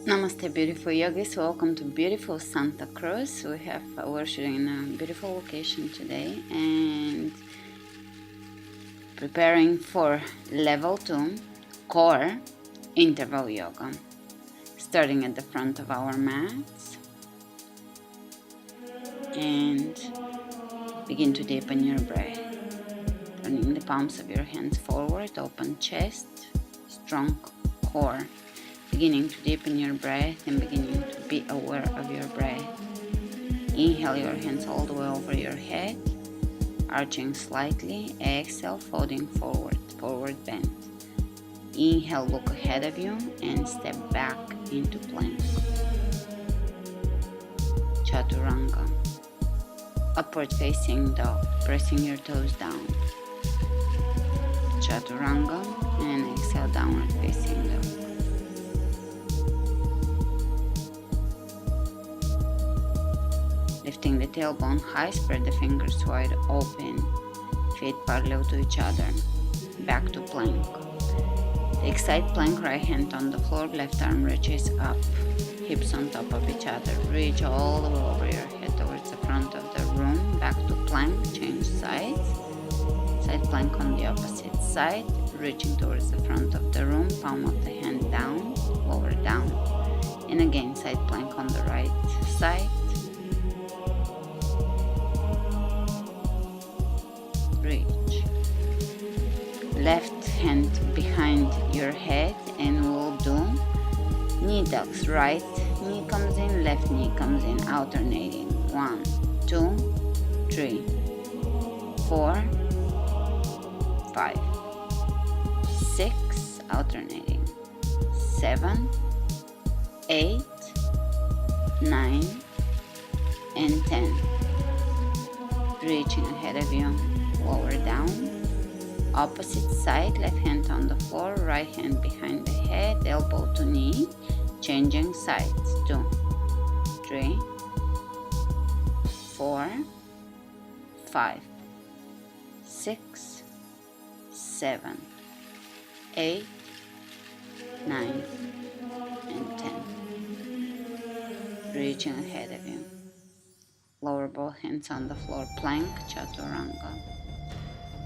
Namaste, beautiful yogis. Welcome to beautiful Santa Cruz. We're shooting in a beautiful location today and preparing for level 2 core interval yoga. Starting at the front of our mats and begin to deepen your breath. Turning the palms of your hands forward, open chest, strong core. Beginning to deepen your breath and beginning to be aware of your breath. Inhale your hands all the way over your head, arching slightly. Exhale, folding forward bend. Inhale, look ahead of you and step back into plank. Chaturanga. Upward facing dog, pressing your toes down. Chaturanga and exhale, downward facing dog. Lifting the tailbone high, spread the fingers wide open, feet parallel to each other. Back to plank. Take side plank, right hand on the floor, left arm reaches up, hips on top of each other. Reach all the way over your head towards the front of the room. Back to plank, change sides. Side plank on the opposite side, reaching towards the front of the room, palm of the hand down, lower down. And again, side plank on the right side. Reach. Left hand behind your head and we'll do knee tucks. Right knee comes in, left knee comes in, alternating. 1, 2, 3, 4, 5, 6, alternating. 7, 8, 9, and 10. Reaching ahead of you, lower down. Opposite side, left hand on the floor, right hand behind the head, elbow to knee, changing sides. 2, 3, 4, 5, 6, 7, 8, 9, and 10. Reaching ahead of you. Lower both hands on the floor, plank, chaturanga.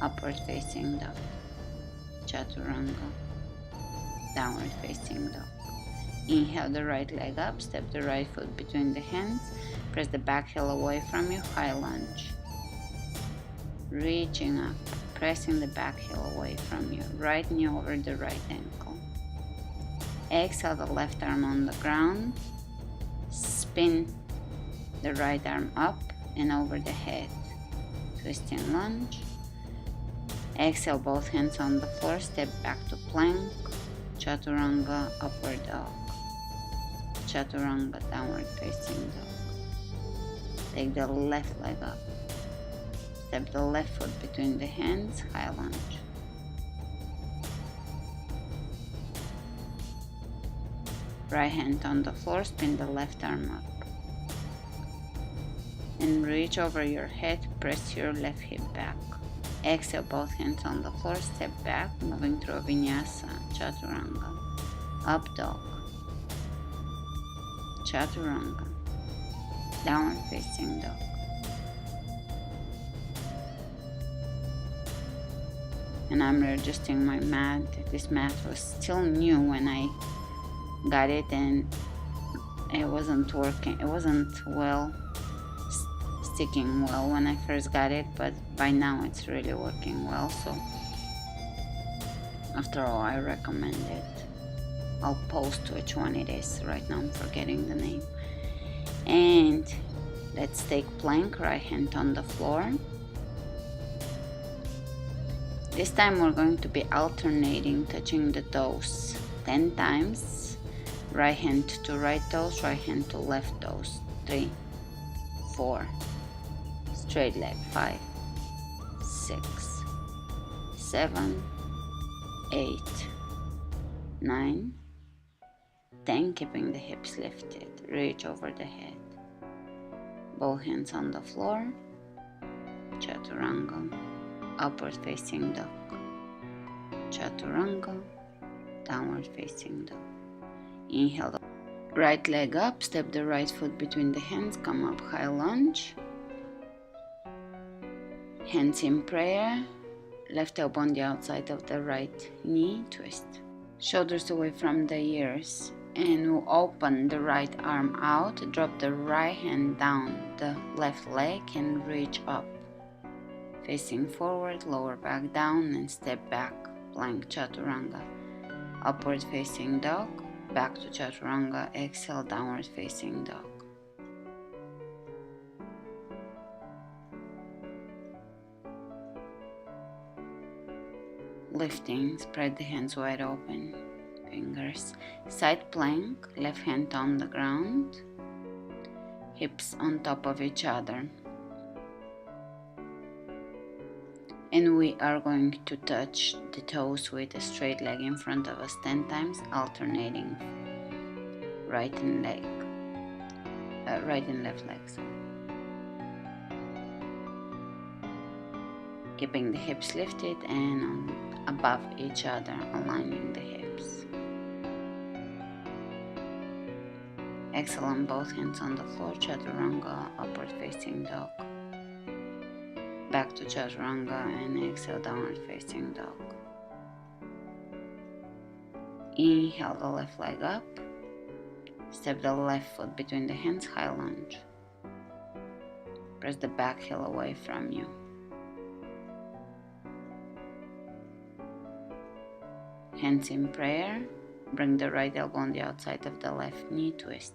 Upward facing dog, chaturanga. Downward facing dog. Inhale the right leg up, step the right foot between the hands, press the back heel away from you, high lunge. Reaching up, pressing the back heel away from you, right knee over the right ankle. Exhale the left arm on the ground, spin the right arm up and over the head, twisting lunge. Exhale both hands on the floor, step back to plank, chaturanga, upward dog, chaturanga, downward facing dog. Take the left leg up, step the left foot between the hands, high lunge. Right hand on the floor, spin the left arm up. And reach over your head, press your left hip back. Exhale both hands on the floor, step back, moving through a Vinyasa, chaturanga, up dog, chaturanga, downward facing dog. And I'm readjusting my mat. This mat was still new when I got it and it wasn't working. It wasn't sticking well when I first got it, but by now it's really working well, so after all I recommend it. I'll post which one it is. Right now I'm forgetting the name. And let's take plank, right hand on the floor. This time we're going to be alternating, touching the toes 10 times. Right hand to right toes, right hand to left toes. 3, 4, straight leg. 5, 6, 7, 8, 9, 10. Keeping the hips lifted. Reach over the head. Both hands on the floor. Chaturanga. Upward facing dog. Chaturanga. Downward facing dog. Inhale. Right leg up, step the right foot between the hands, come up, high lunge. Hands in prayer, left elbow on the outside of the right knee, twist. Shoulders away from the ears, and we'll open the right arm out, drop the right hand down the left leg and reach up. Facing forward, lower back down and step back, plank chaturanga. Upward facing dog, back to chaturanga, exhale, downward facing dog. Lifting, spread the hands wide open, fingers. Side plank, left hand on the ground, hips on top of each other. And we are going to touch the toes with a straight leg in front of us 10 times, alternating right and left leg. Keeping the hips lifted and above each other, aligning the hips. Exhale on both hands on the floor, chaturanga, upward facing dog. Back to chaturanga and exhale, downward facing dog. Inhale the left leg up. Step the left foot between the hands, high lunge. Press the back heel away from you. Hands in prayer. Bring the right elbow on the outside of the left knee, twist.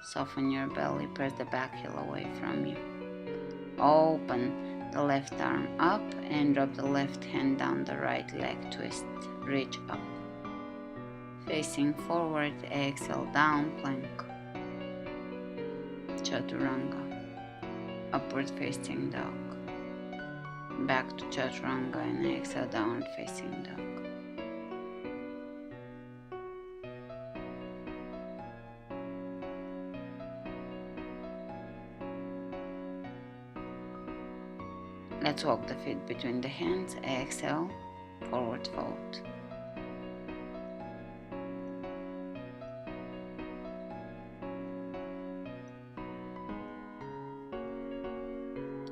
Soften your belly, press the back heel away from you. Open the left arm up and drop the left hand down the right leg, twist, reach up. Facing forward, exhale, down plank, chaturanga, upward facing dog. Back to chaturanga and exhale, downward facing dog. Let's walk the feet between the hands, exhale, forward fold.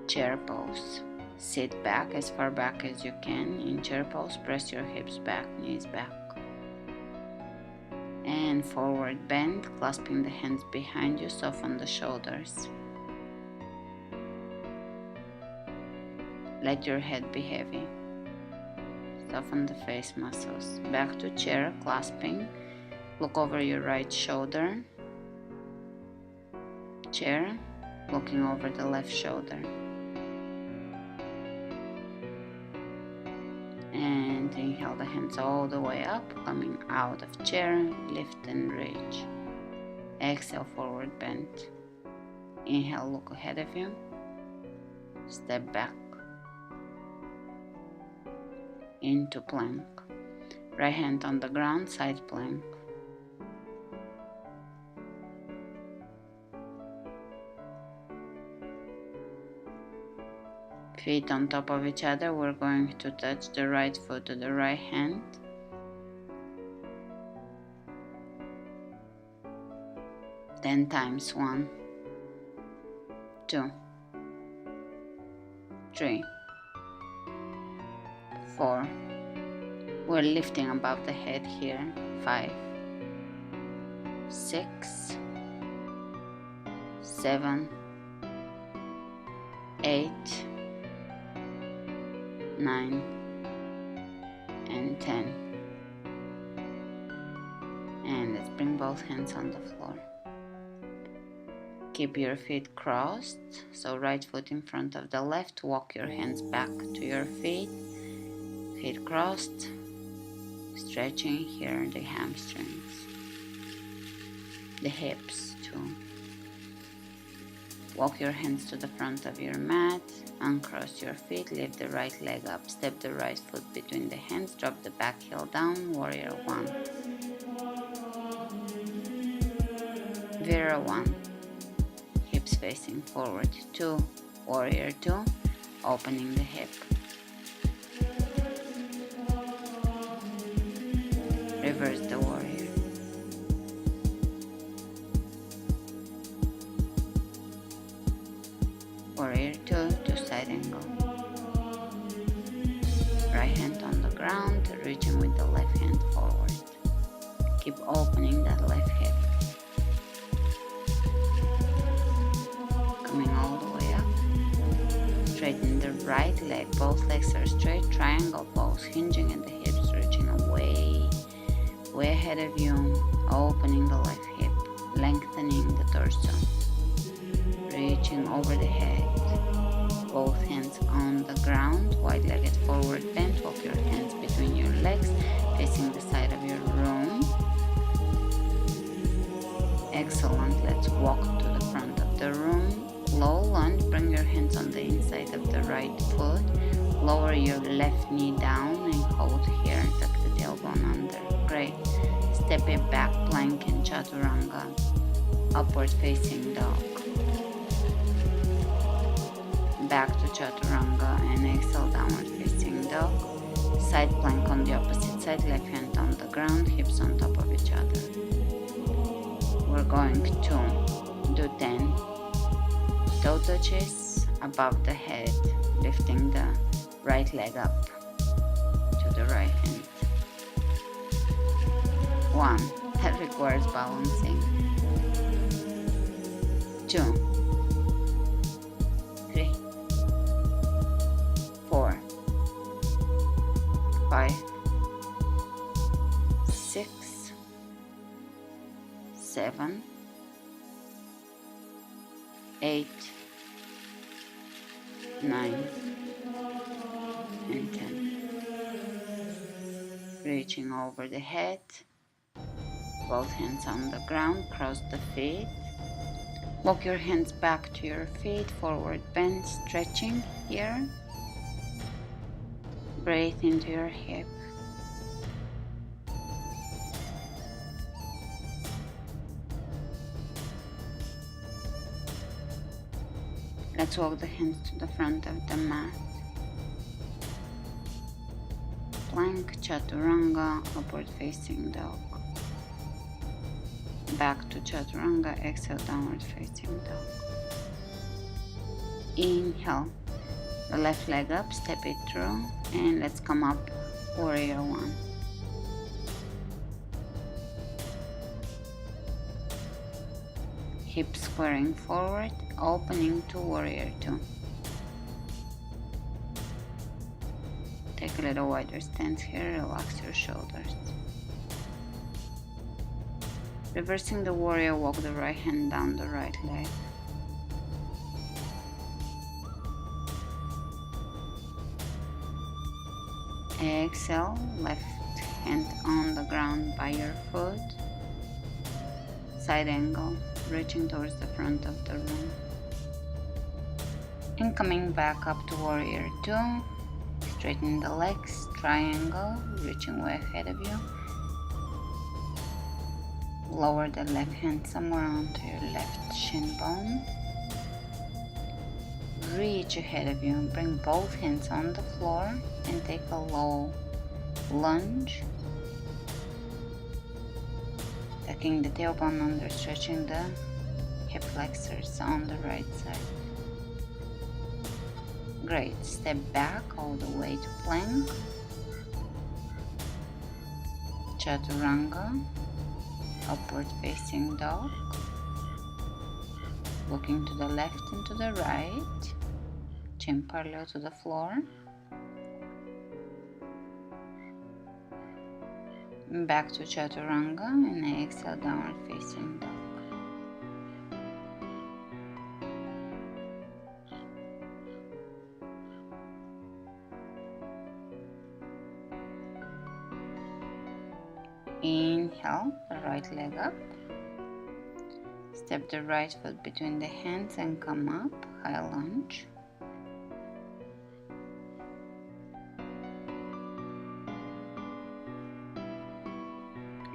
Chair pose. Sit back as far back as you can. In chair pose, press your hips back, knees back. And forward bend, clasping the hands behind you, soften the shoulders. Let your head be heavy. Soften the face muscles. Back to chair, clasping. Look over your right shoulder. Chair, looking over the left shoulder. And inhale the hands all the way up, coming out of chair, lift and reach. Exhale, forward bend. Inhale, look ahead of you. Step back. Into plank. Right hand on the ground, side plank. Feet on top of each other, we're going to touch the right foot to the right hand. Ten times. 1, 2, 3, 4. We're lifting above the head here. 5, 6, 7, 8, 9, and 10. And let's bring both hands on the floor. Keep your feet crossed, so right foot in front of the left. Walk your hands back to your feet. Feet crossed, stretching here the hamstrings, the hips too. Walk your hands to the front of your mat, uncross your feet, lift the right leg up, step the right foot between the hands, drop the back heel down, warrior 1. Vira 1, hips facing forward, 2, warrior 2, opening the hip. Reverse the warrior. Keep opening that left hip. Coming all the way up. Straighten the right leg. Both legs are straight. Triangle pose. Hinging at the hips. Reaching away. Way ahead of you. Opening the left hip. Lengthening the torso. Reaching over the head. Both hands on the ground. Wide-legged forward bend. Walk your hands between your legs. Facing the side of your room. Excellent. Let's walk to the front of the room. Low lunge. Bring your hands on the inside of the right foot. Lower your left knee down and hold here and tuck the tailbone under. Great. Step it back, plank and chaturanga. Upward facing dog. Back to chaturanga and exhale, downward facing dog. Side plank on the opposite side, left hand on the ground, hips on top of each other. We're going to do 10 toe touches above the head, lifting the right leg up to the right hand. 1. That requires balancing. 2, 3, 4, 5, 6, 7, 8, 9, and 10. Reaching over the head, both hands on the ground, cross the feet. Walk your hands back to your feet, forward bend, stretching here. Breathe into your hip. Let's walk the hands to the front of the mat. Plank, chaturanga, upward facing dog. Back to chaturanga, exhale, downward facing dog. Inhale, the left leg up, step it through, and let's come up, warrior one. Hips squaring forward, opening to warrior two. Take a little wider stance here, relax your shoulders. Reversing the warrior, walk the right hand down the right leg. Exhale, left hand on the ground by your foot. Side angle, reaching towards the front of the room. And coming back up to warrior two. Straighten the legs, triangle, reaching way ahead of you. Lower the left hand somewhere onto your left shin bone. Reach ahead of you and bring both hands on the floor and take a low lunge. Tucking the tailbone under, stretching the hip flexors on the right side. Great. Step back all the way to plank. Chaturanga. Upward facing dog. Looking to the left and to the right. Chin parallel to the floor. Back to chaturanga and exhale, downward facing dog. Inhale, the right leg up. Step the right foot between the hands and come up, high lunge.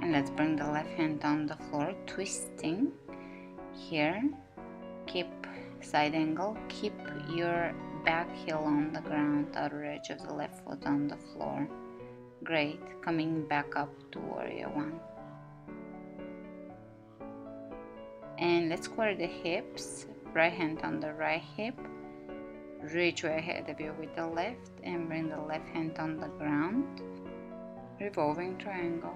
And let's bring the left hand on the floor, twisting here. Keep side angle, keep your back heel on the ground, outer edge of the left foot on the floor. Great. Coming back up to warrior one. And let's square the hips, right hand on the right hip. Reach way ahead of you with the left and bring the left hand on the ground. Revolving triangle.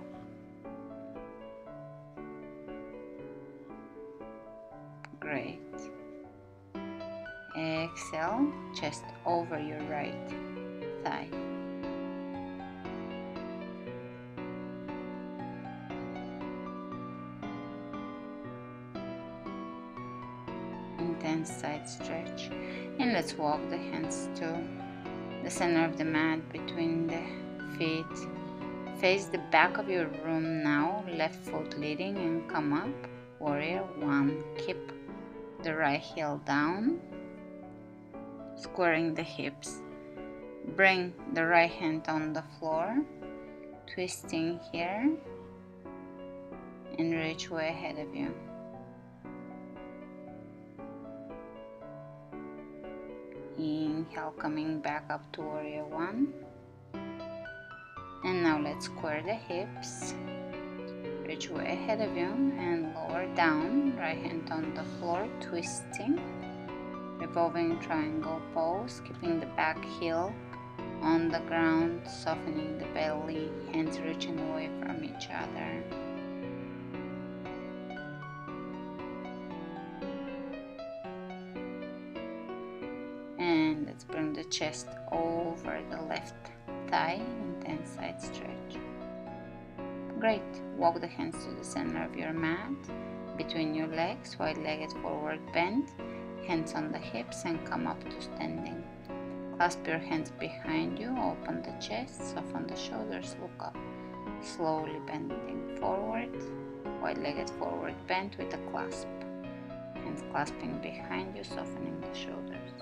Great. Exhale, chest over your right thigh. Intense side stretch. And let's walk the hands to the center of the mat between the feet. Face the back of your room now, left foot leading, and come up. Warrior 1. Keep the right heel down, squaring the hips. Bring the right hand on the floor, twisting here, and reach way ahead of you. Inhale, coming back up to Warrior 1. And now let's square the hips. Reach way ahead of you and lower down. Right hand on the floor, twisting. Revolving triangle pose, keeping the back heel on the ground, softening the belly, hands reaching away from each other. And let's bring the chest over the left thigh, intense side stretch. Great. Walk the hands to the center of your mat, between your legs, wide-legged forward bend, hands on the hips, and come up to standing. Clasp your hands behind you, open the chest, soften the shoulders, look up. Slowly bending forward, wide-legged forward bend with a clasp. Hands clasping behind you, softening the shoulders.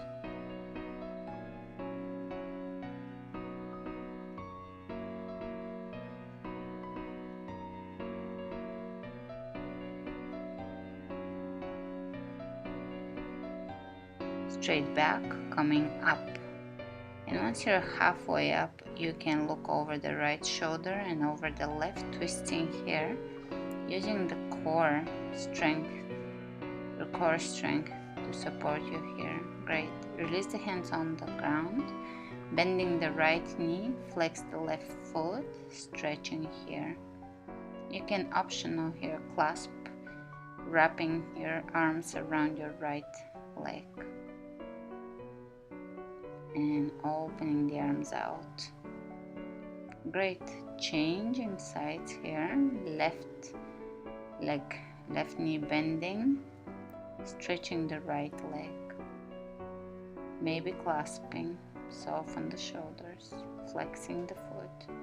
Straight back, coming up. And once you're halfway up, you can look over the right shoulder and over the left, twisting here, using the core strength, to support you here. Great. Release the hands on the ground, bending the right knee, flex the left foot, stretching here. You can optional here clasp, wrapping your arms around your right leg. And opening the arms out. Great. Changing sides here. Left leg, left knee bending, stretching the right leg. Maybe clasping, soften the shoulders, flexing the foot.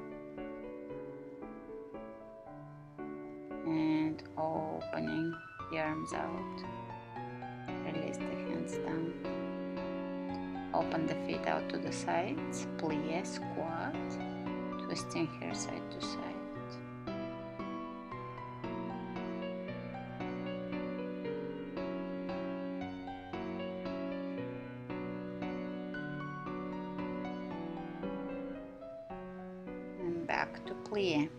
And opening the arms out. Release the hands down. Open the feet out to the sides, plie, squat, twisting here side to side. And back to plie.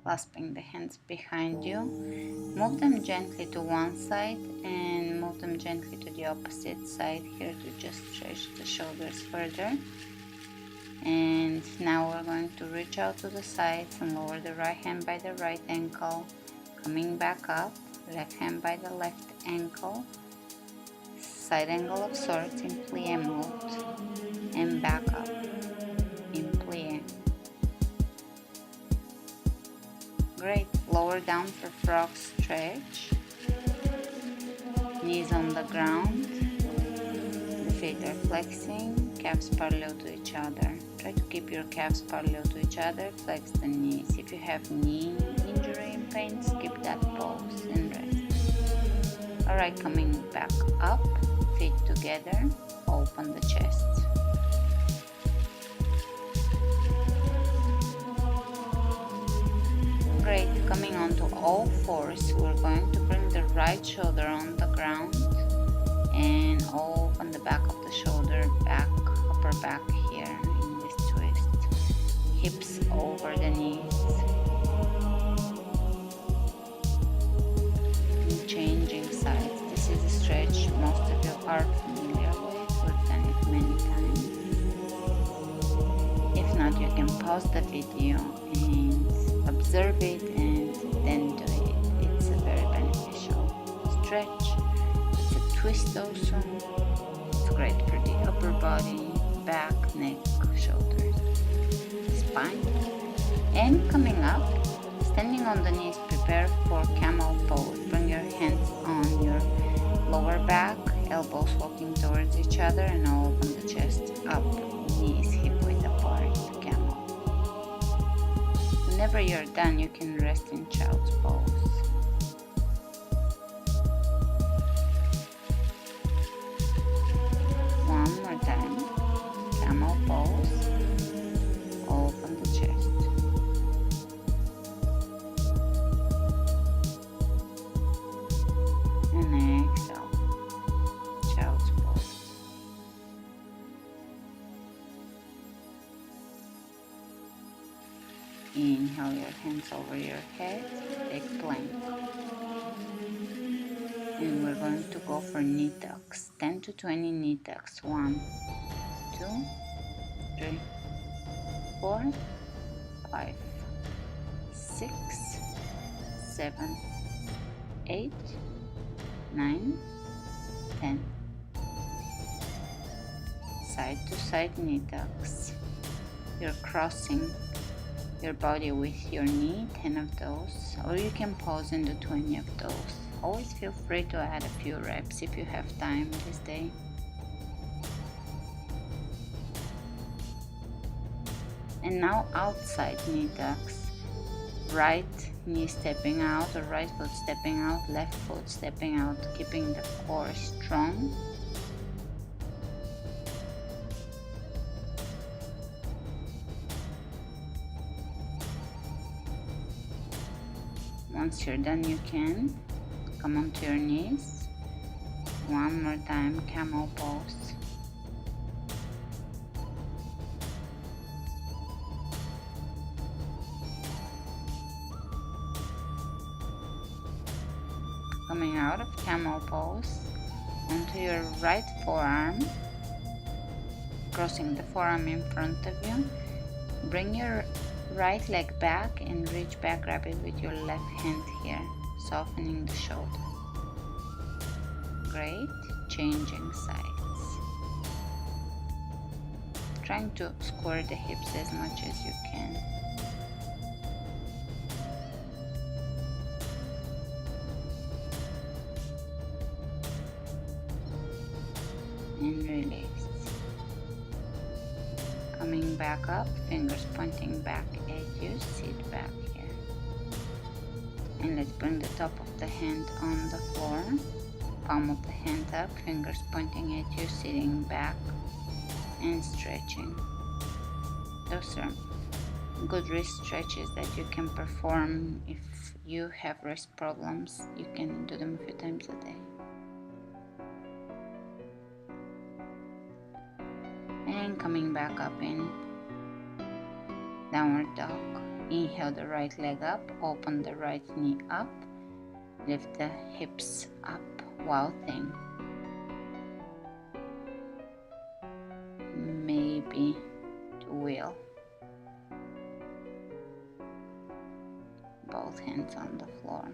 Clasping the hands behind you, move them gently to one side and move them gently to the opposite side here to just stretch the shoulders further. And now we're going to reach out to the sides and lower the right hand by the right ankle, coming back up, left hand by the left ankle, side angle of sorts in plie mode, and back up in plie. Great. Lower down for frog stretch. Knees on the ground. The feet are flexing. Calves parallel to each other. Try to keep your calves parallel to each other. Flex the knees. If you have knee injury and pain, skip that pose and rest. Alright, coming back up. Feet together. Open the chest. Great. Coming onto all fours, we're going to bring the right shoulder on the ground and open the back of the shoulder, back, upper back here in this twist. Hips over the knees. And changing sides. This is a stretch most of you are familiar with. We've done it many times. If not, you can pause the video and observe it and then do it. It's a very beneficial stretch. It's a twist also. It's great for the upper body, back, neck, shoulders, spine. And coming up, standing on the knees, prepare for camel pose. Bring your hands on your lower back, elbows walking towards each other, and open the chest up, knees hip width apart, camel. Whenever you're done, you can rest in child's pose. One more time, camel pose, open the chest. And exhale, child's pose. Inhale your hands over your head, take plank. And we're going to go for knee tucks, 10 to 20 knee tucks. 1, 2, 3, 4, 5, 6, 7, 8, 9, 10. Side to side knee tucks. You're crossing your body with your knee, 10 of those, or you can pause and do 20 of those. Always feel free to add a few reps if you have time this day. And now outside knee tucks. Right knee stepping out or right foot stepping out, left foot stepping out, keeping the core strong. Once you're done, you can come onto your knees. One more time, camel pose. Coming out of camel pose, onto your right forearm, crossing the forearm in front of you. Bring your right leg back and reach back, grab it with your left hand here, softening the shoulder. Great. Changing sides. Trying to square the hips as much as you can. And release. Coming back up, fingers pointing back at you, sit back here. And let's bring the top of the hand on the floor, palm of the hand up, fingers pointing at you, sitting back and stretching. Those are good wrist stretches that you can perform if you have wrist problems. You can do them a few times a day. And coming back up in downward dog. Inhale the right leg up, open the right knee up, lift the hips up. Wow thing. Maybe to wheel. Both hands on the floor.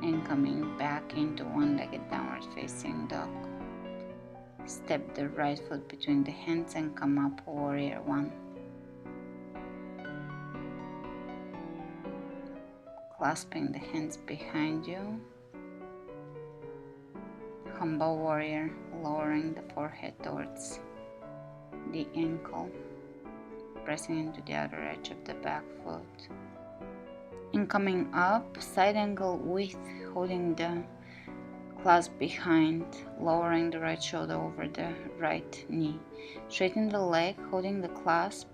And coming back into one-legged downward facing dog. Step the right foot between the hands and come up, warrior one. Clasping the hands behind you. Humble warrior, lowering the forehead towards the ankle. Pressing into the outer edge of the back foot. And coming up, side angle with holding the clasp behind, lowering the right shoulder over the right knee. Straighten the leg, holding the clasp,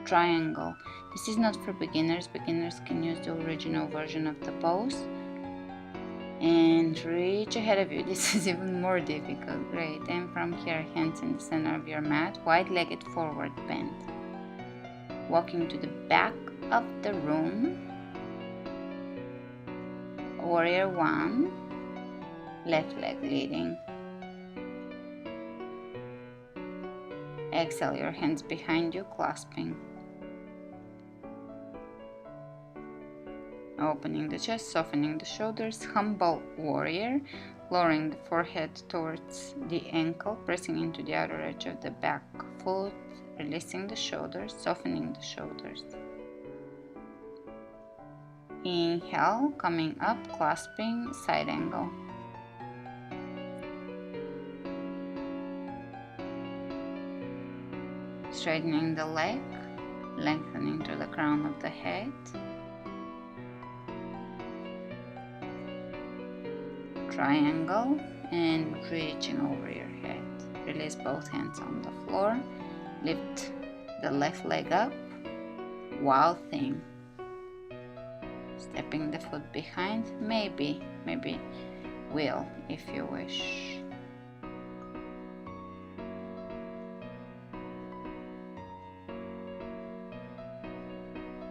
triangle. This is not for beginners. Beginners can use the original version of the pose. And reach ahead of you. This is even more difficult. Great. And from here, hands in the center of your mat, wide-legged forward bend. Walking to the back of the room. Warrior one. Left leg leading. Exhale, your hands behind you, clasping. Opening the chest, softening the shoulders. Humble warrior. Lowering the forehead towards the ankle, pressing into the outer edge of the back foot, releasing the shoulders, softening the shoulders. Inhale, coming up, clasping, side angle. Straightening the leg, lengthening to the crown of the head. Triangle and reaching over your head. Release both hands on the floor. Lift the left leg up. Wow thing. Stepping the foot behind. Maybe wheel if you wish.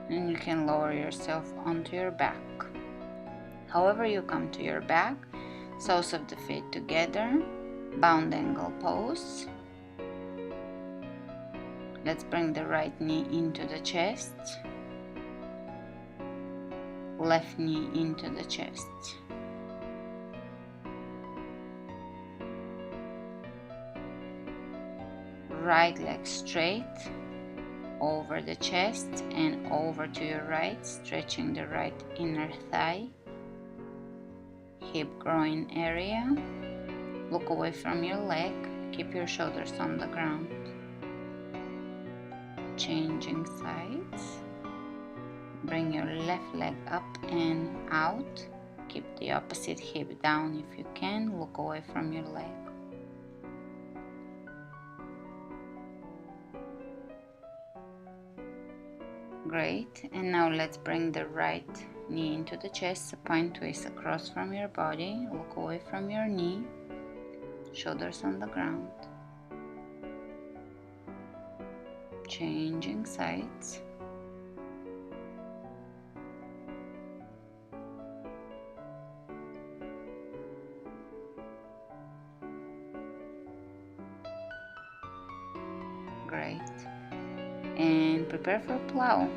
And you can lower yourself onto your back. However you come to your back, soles of the feet together, bound angle pose. Let's bring the right knee into the chest, left knee into the chest. Right leg straight over the chest and over to your right, stretching the right inner thigh. Hip groin area. Look away from your leg. Keep your shoulders on the ground. Changing sides. Bring your left leg up and out. Keep the opposite hip down if you can. Look away from your leg. Great. And now let's bring the right knee into the chest, supine twist across from your body. Look away from your knee. Shoulders on the ground. Changing sides. Great. And prepare for plow.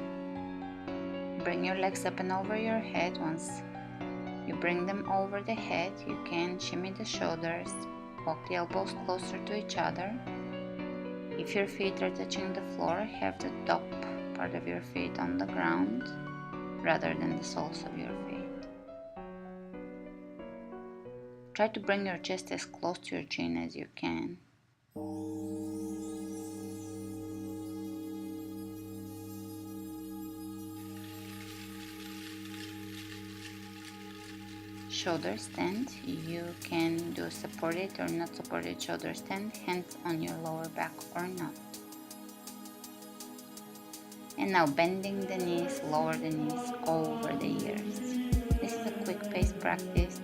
Bring your legs up and over your head. Once you bring them over the head, you can shimmy the shoulders, walk the elbows closer to each other. If your feet are touching the floor, have the top part of your feet on the ground rather than the soles of your feet. Try to bring your chest as close to your chin as you can. Shoulder stand. You can do supported or not supported shoulder stand, hands on your lower back or not. And now bending the knees, lower the knees over the ears. This is a quick pace practice.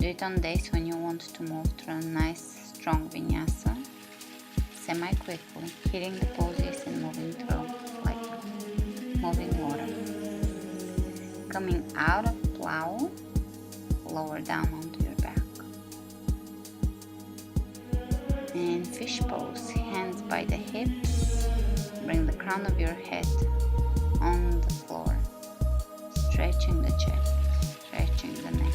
Do it on days when you want to move through a nice strong vinyasa, semi-quickly, hitting the poses and moving through like moving water. Coming out of plow, lower down onto your back. And fish pose, hands by the hips, bring the crown of your head on the floor, stretching the chest, stretching the neck.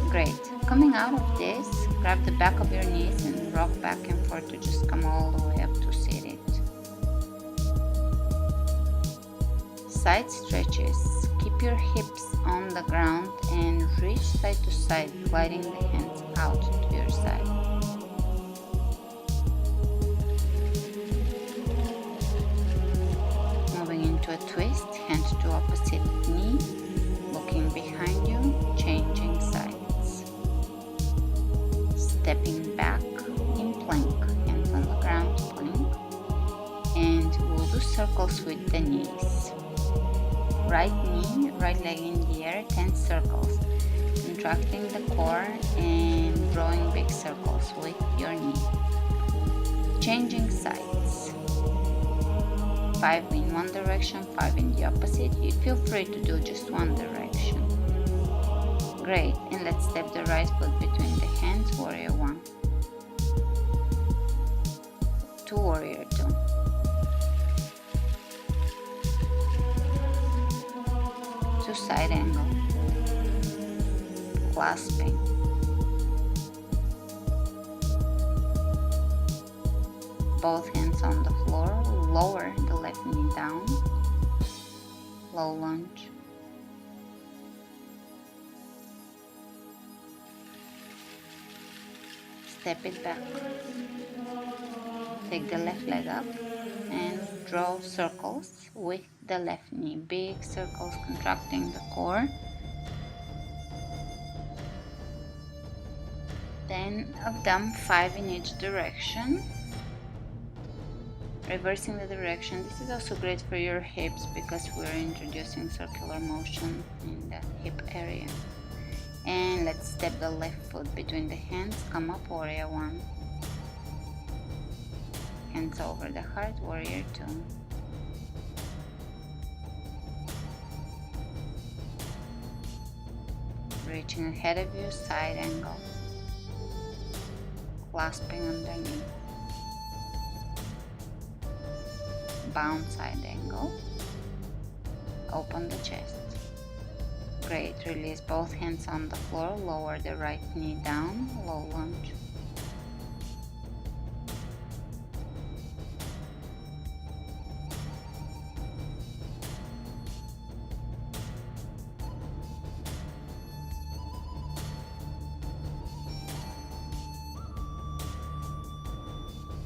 Great. Coming out of this, grab the back of your knees and rock back and forth to just come all the way up to seated. Side stretches. Keep your hips on the ground and reach side to side, gliding the hands out to your side. Moving into a twist, hand to opposite knee, looking behind you, changing sides. Stepping back in plank, hands on the ground, plank. And we'll do circles with the knees. Right knee, right leg in the air, 10 circles. Contracting the core and drawing big circles with your knee. Changing sides. 5 in one direction, 5 in the opposite. You feel free to do just one direction. Great, and let's step the right foot between the hands, warrior 1. To warrior 2. To side angle, clasping. Both hands on the floor, lower the left knee down, low lunge. Step it back. Take the left leg up and draw circles with the left knee. Big circles contracting the core. 10 of them, 5 in each direction. Reversing the direction. This is also great for your hips because we're introducing circular motion in the hip area. And let's step the left foot between the hands. Come up, warrior 1. Hands over the heart, warrior 2. Reaching ahead of you, side angle. Clasping underneath. Bound side angle. Open the chest. Great. Release both hands on the floor. Lower the right knee down. Low lunge.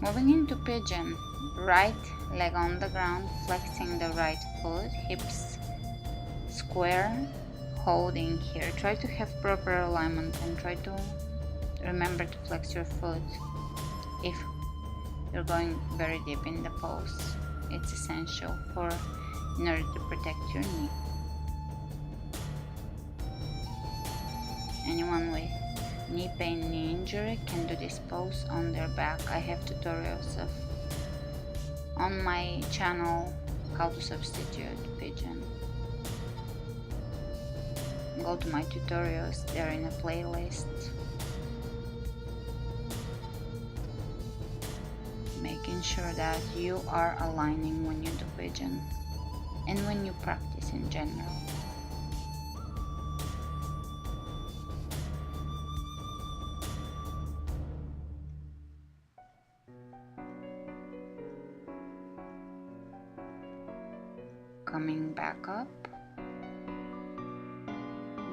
Moving into pigeon. Right leg on the ground, flexing the right foot, hips square, holding here. Try to have proper alignment and try to remember to flex your foot if you're going very deep in the pose. It's essential in order to protect your knee. Anyone with knee pain, knee injury can do this pose on their back. I have tutorials on my channel how to substitute pigeon. Go to my tutorials, they're in a playlist. Making sure that you are aligning when you do pigeon and when you practice in general. Coming back up,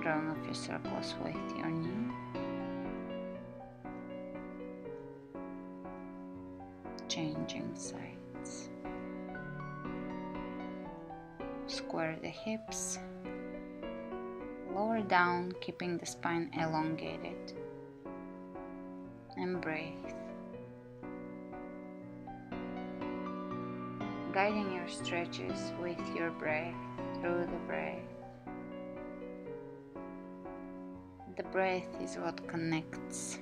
drawing a few circles with your knee, changing sides, square the hips, lower down, keeping the spine elongated, and breathe. Guiding your stretches with your breath, through the breath. The breath is what connects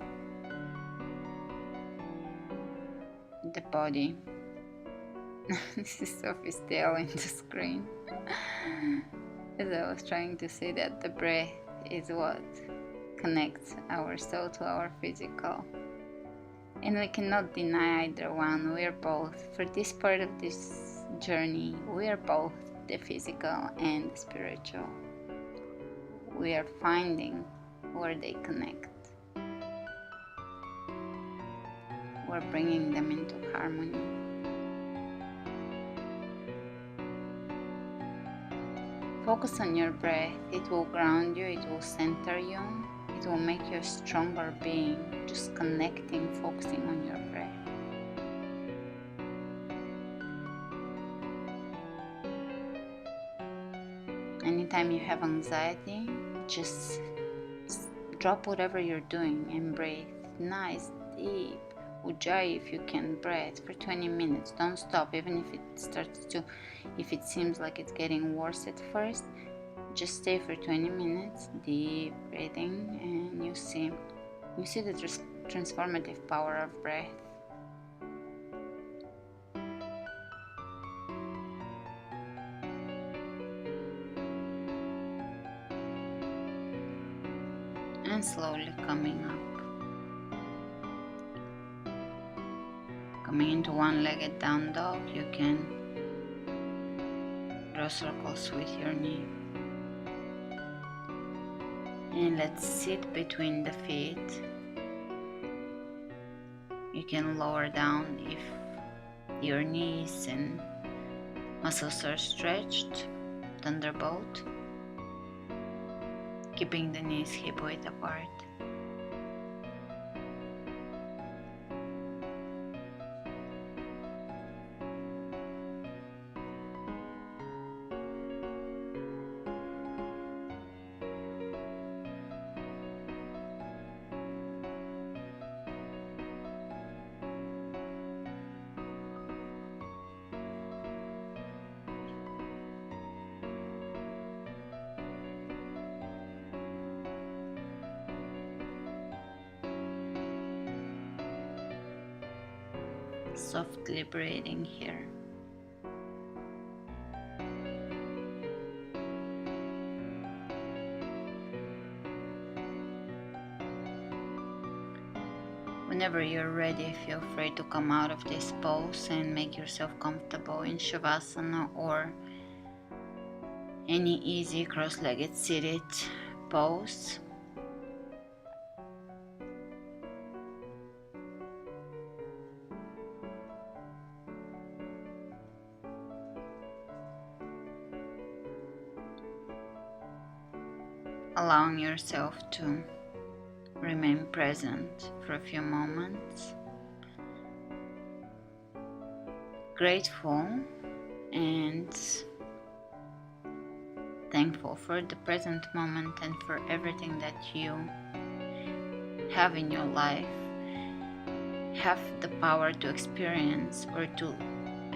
the body. This is Sophie's tail in the screen. As I was trying to say that the breath is what connects our soul to our physical. And we cannot deny either one. We are both. For this part of this journey, we are both the physical and the spiritual. We are finding where they connect. We're bringing them into harmony. Focus on your breath. It will ground you, it will center you. It will make you a stronger being, just connecting, focusing on your breath. Anytime you have anxiety, just drop whatever you're doing and breathe. Nice, deep. Ujjayi if you can breathe for 20 minutes. Don't stop, even if it seems like it's getting worse at first. Just stay for 20 minutes, deep breathing, and you see the transformative power of breath. And slowly coming up. Coming into one-legged down dog, you can draw circles with your knee. And let's sit between the feet. You can lower down if your knees and muscles are stretched. Thunderbolt. Keeping the knees hip width apart. Softly breathing here. Whenever you're ready, feel free to come out of this pose and make yourself comfortable in Shavasana or any easy cross-legged seated pose. Allowing yourself to remain present for a few moments, grateful and thankful for the present moment and for everything that you have in your life, have the power to experience or to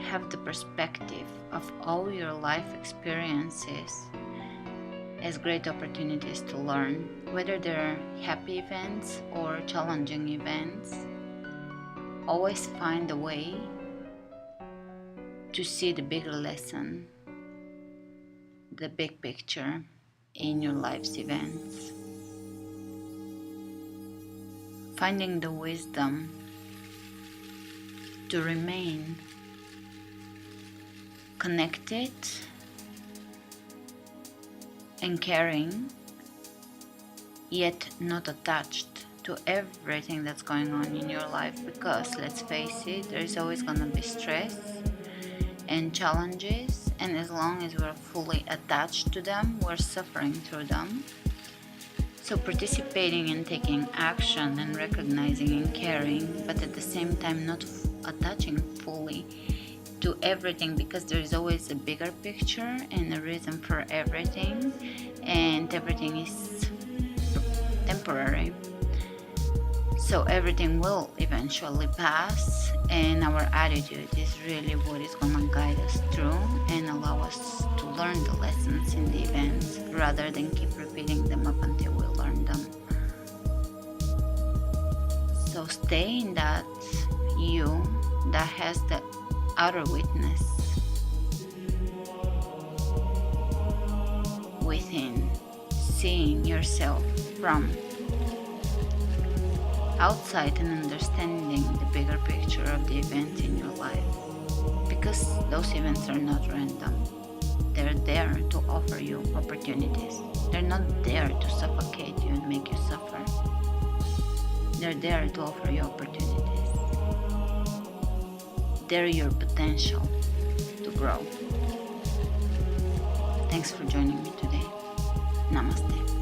have the perspective of all your life experiences as great opportunities to learn, whether they're happy events or challenging events. Always find a way to see the bigger lesson, the big picture in your life's events. Finding the wisdom to remain connected and caring, yet not attached to everything that's going on in your life, because let's face it, there's always gonna be stress and challenges, and as long as we're fully attached to them, we're suffering through them. So participating and taking action and recognizing and caring, but at the same time not attaching fully to everything, because there is always a bigger picture and a reason for everything, and everything is temporary. So everything will eventually pass, and our attitude is really what is going to guide us through and allow us to learn the lessons in the events, rather than keep repeating them up until we learn them. So stay in that you that has the outer witness within, seeing yourself from outside and understanding the bigger picture of the event in your life, because those events are not random. They're there to offer you opportunities. They're not there to suffocate you and make you suffer. They're there to offer you opportunities. They're your potential to grow. Thanks for joining me today. Namaste.